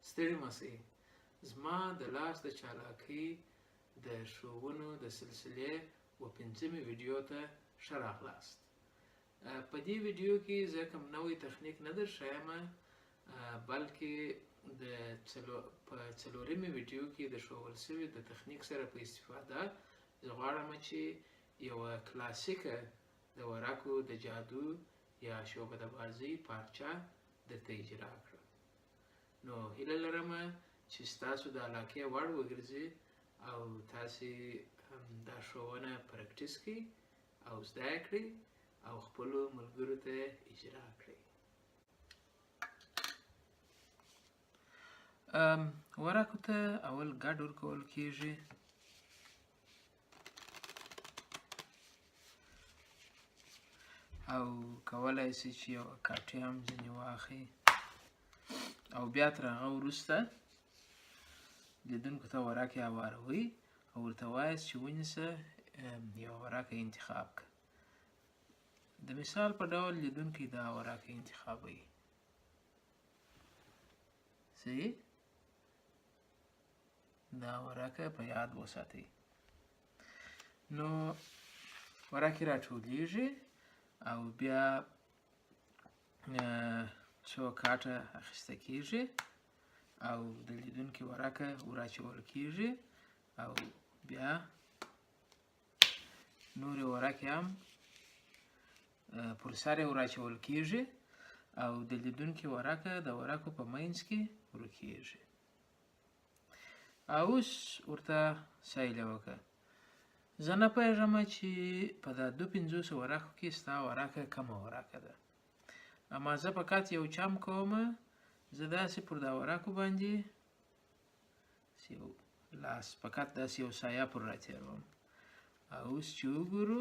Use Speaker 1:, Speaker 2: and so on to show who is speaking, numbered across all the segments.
Speaker 1: ستړي مه سئ. زما د لاس د چالاکۍ د ښوونو د سلسلې و 5مې ویډیو ته ښه راغلاست. په دې ویډیو کې زه کوم نوی تخنیک نه درښیم، بلکې په 4مې ویډیو کې د ښوول شوي د تخنیک سره په استفاده زه غواړم چې یوه کلاسیکه د ورقو د جادو یا شعبده د بازۍ پارچه درته اجرا کړم. نو هیله لرم چې ستاسو د علاقې وړ وګرځي او تاسې دا ښوونه پرکټیس کړئ او زده یې کړئ او خپلو ملګرو ته اجرا کړئ. ورقو ته اول ګډ ورکول کیږي. او کولی شئ چې یوه کاټۍ هم ځینې واخلئ او بیا تر هغه وروسته لیدونکو ته ورقې هواروئ او ورته وایاست چې ونیسه یوه ورقه انتخاب کړه. د مثال په ډول لیدونکی دا ورقه انتخابوي. صحیح؟ دا ورقه په یاد وساتئ. نو ورقې راټولیږي او بیا څو کاټه اخیسته کیږي او د لیدونکي ورقه وراچول کیږي او بیا نورې ورقې هم پر سر یې وراچول کیږي او د لیدونکي ورقه د ورقو په منځ کې ورکیږي. او اوس ورته سایله وکړه. زه نه پوهېږم چې په دا 250 ورقو کې ستا ورقه کومه ورقه ده، اما زه فقط یو چم کوم. زه داسې پر دا ورقو باندې لاس فقط داسې یو سایه پر راتېروم. او اوس چې وګورو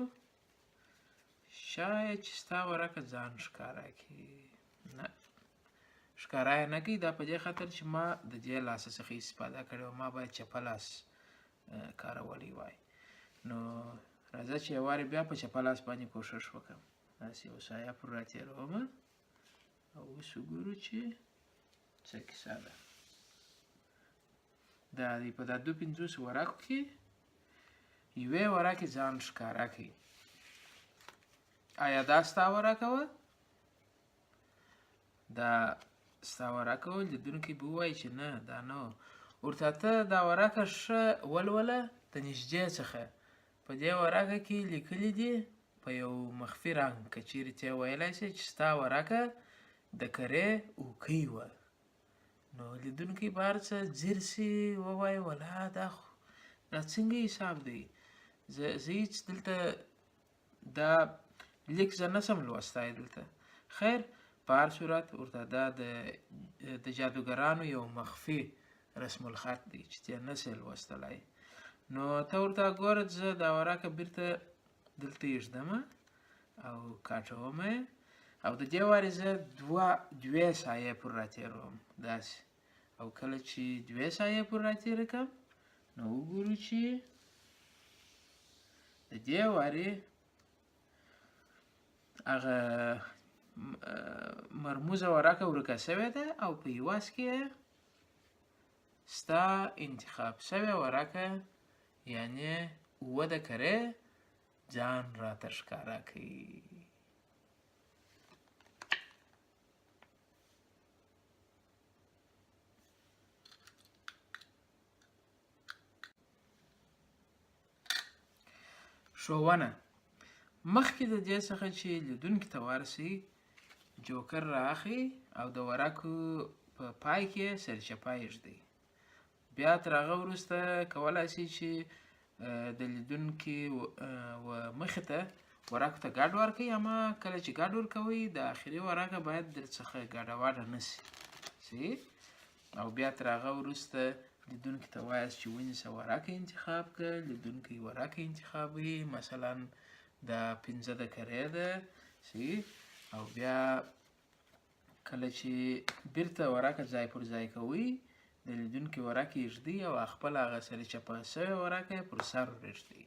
Speaker 1: شاید چې ستا ورقه ځان ښکاره کړي. نه، ښکاره یې نه کوي. دا په دې خاطر چې ما د دې لاسه څخه استفاده کړې وه. ما باید چپه لاس کارولی وای. نو راځه چې یو وارې بیا په چپه لاس باندې کوښښ وکړم. داسې یو سایه پر راتېروم او اوس وګورو چې څه کیسه ده. دا دی په دا 250 ورقو کې یوې ورقې ځان ښکاره کوي. آیا دا ستا ورقه وه؟ دا ستا ورقه وه؟ لیدونکی به ووایي چې نه، دا نه وه. ورته ته دا ورقه ښه ولوله د نږدې څخه. په دې ورقه کې لیکلي دي په یو مخفي رنګ، که چیرې ته یې ویلی شې چې ستا ورقه د کرې اوکۍ وه. نو لیدونکی به هر څه ځیر سي، ووایي ولا دا څنګه حساب دی؟ زه هېڅ دلته دا لیک زه نسم لوستی دلته. خیر، په هر صورت ورته دا د جادوګرانو یو مخفي رسم الخط دی چې ته نسې لوستلی. نو ته ورته ګوره، زه دا ورقه بیرته دلته ایږدم او کاټوم یې او د دې وارې زه دوې سایې پر راتېروم داسې. او کله چې 2 سایې پر راتېره کړم نو وګورو چې د دې وارې هغه مرموزه ورقه ورکه شوې ده او په عوض کې ستا انتخاب شوې ورقه یعنې 7 د کرې ځان راته ښکاره کوي. ښوونه: مخکې د دې څخه چې لیدونکي ته ورسئ، جوکر رااخلئ او د ورقو په پای کې سرچپه ایږدئ. بیا تر هغه وروسته کولی شئ چې د لیدونکي مخې ته ورقو ته ګډ ورکړئ، اما کله چې ګډ ورکوئ د اخري ورقه باید درڅخه ګډه وډه نه شي. صحیح؟ او بیا تر هغه وروسته لیدونکي ته وایاست چې ونیسه ورقه انتخاب کړه. لیدونکی ورقه انتخابوي، مثلا دا 15 د کرې ده. صحیح؟ او بیا کله چې بیرته ورقه ځای پر ځای کوئ، د لیدونکي ورقه ایږدئ او خپله هغه سرچپه شوې ورقه یې پر سر ورږدئ.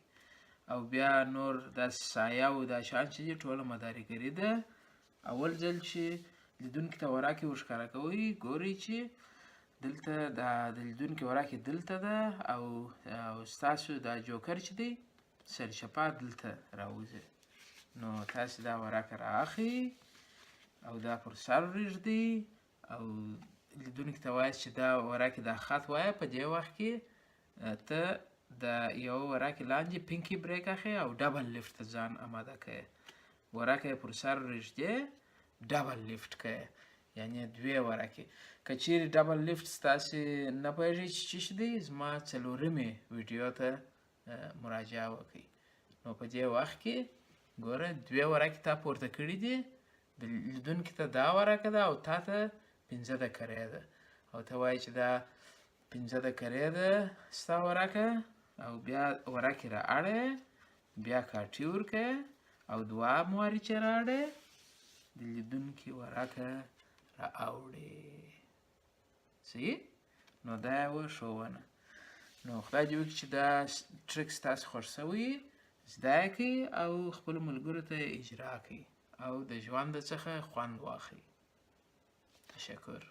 Speaker 1: او بیا نور داسې سایه او دا شیان چې دي ټوله مدارګري ده. اول ځل چې لیدونکي ته ورقې ورښکاره کوئ، ګورئ چې دلته دا د لیدونکي ورقې دلته ده او ستاسو دا جوکر چې دی سرچپه دلته راوځي. نو تاسې دا ورقه رااخلئ او دا پر سر وریږدئ او لیدونکي ته وایاست چې دا ورقې دا خط وایه. په دې وخت کې ته د یو ورقې لاندې پینکي بریک اخلئ او ډبل لیفت ته ځان اماده کوئ. ورقه یې پر سر وریږدئ، ډبل لیفت کوئ، یعنې دوې ورقې. که چیرې ډبل لیفت ستاسې نه پوهېږئ چې څه شی دی، زما څلورمې ویډیو ته مراجعه وکړئ. نو په دې وخت کې ګوره دوې ورقې تا پورته کړي دي، د لیدونکي ته دا ورقه ده او تا ته 5 د کرې ده او ته وایې چې دا 5 د کرې ده ستا ورقه او بیا ورقې را اړوې، بیا کاټي ورکوې او دوهم وارې چې را اړوې د لیدونکي ورقه را اوړې. صحیح؟ نو دا یوه ښوونه. نو خدای دې وکړي چې دا ټریک ستاسو خوښ شوی، زده یې کړئ او خپلو ملګرو ته یې اجرا کړئ او د ژوند څخه خوند واخلئ. تشکر.